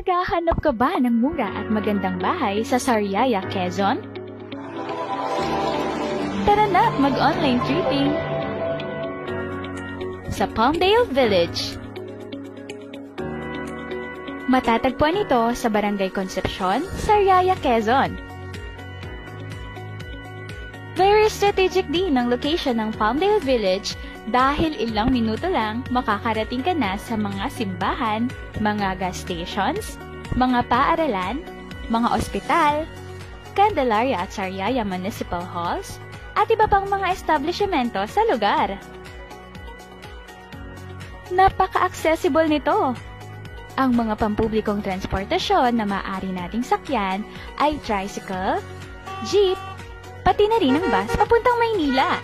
Naghahanap ka ba ng mura at magandang bahay sa Sariaya, Quezon? Tara na, mag-online tripping! Sa Palmdale Village. Matatagpuan ito sa Barangay Concepcion, Sariaya, Quezon. Very strategic din ang location ng Palmdale Village dahil ilang minuto lang makakarating ka na sa mga simbahan, mga gas stations, mga paaralan, mga ospital, Candelaria at Sariaya Municipal Halls, at iba pang mga establishmento sa lugar. Napaka-accessible nito. Ang mga pampublikong transportasyon na maaari nating sakyan ay tricycle, jeep, pati na rin ang bus papuntang Maynila.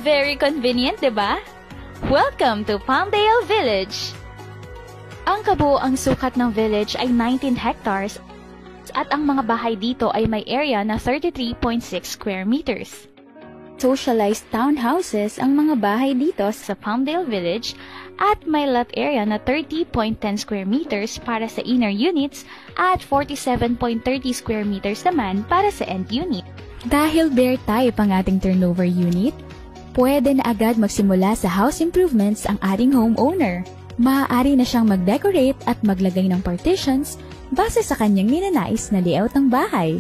Very convenient, diba? Welcome to Palmdale Village! Ang kabuoang sukat ng village ay 19 hectares at ang mga bahay dito ay may area na 33.6 square meters. Socialized townhouses ang mga bahay dito sa Palmdale Village at may lot area na 30.10 square meters para sa inner units at 47.30 square meters naman para sa end unit. Dahil bare type ang ating turnover unit, pwede na agad magsimula sa house improvements ang ating homeowner. Maaari na siyang mag-decorate at maglagay ng partitions base sa kanyang ninanais na layout ng bahay.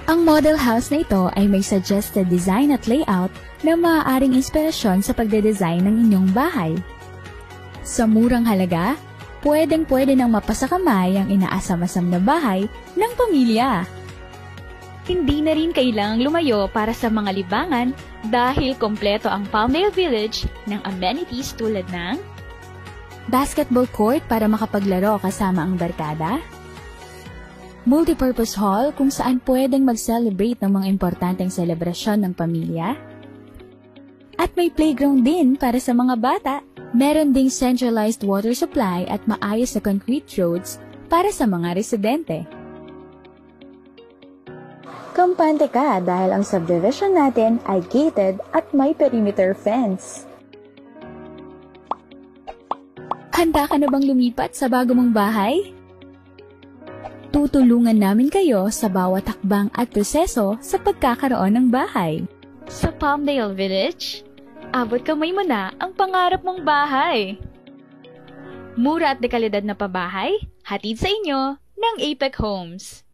Ang model house na ito ay may suggested design at layout na maaaring inspirasyon sa pagde-design ng inyong bahay. Sa murang halaga, pwedeng-pwede nang mapasakamay ang inaasam-asam na bahay ng pamilya. Hindi na rin kailangang lumayo para sa mga libangan dahil kompleto ang Palmdale Village ng amenities tulad ng basketball court para makapaglaro kasama ang barkada, multipurpose hall kung saan pwedeng mag-celebrate ng mga importanteng selebrasyon ng pamilya, at may playground din para sa mga bata. Meron ding centralized water supply at maayos na concrete roads para sa mga residente. Kampante ka dahil ang subdivision natin ay gated at may perimeter fence. Handa ka na bang lumipat sa bago mong bahay? Tutulungan namin kayo sa bawat hakbang at proseso sa pagkakaroon ng bahay. Sa Palmdale Village, abot kamay mo na ang pangarap mong bahay. Mura at dekalidad na pabahay, hatid sa inyo ng Apex Homes.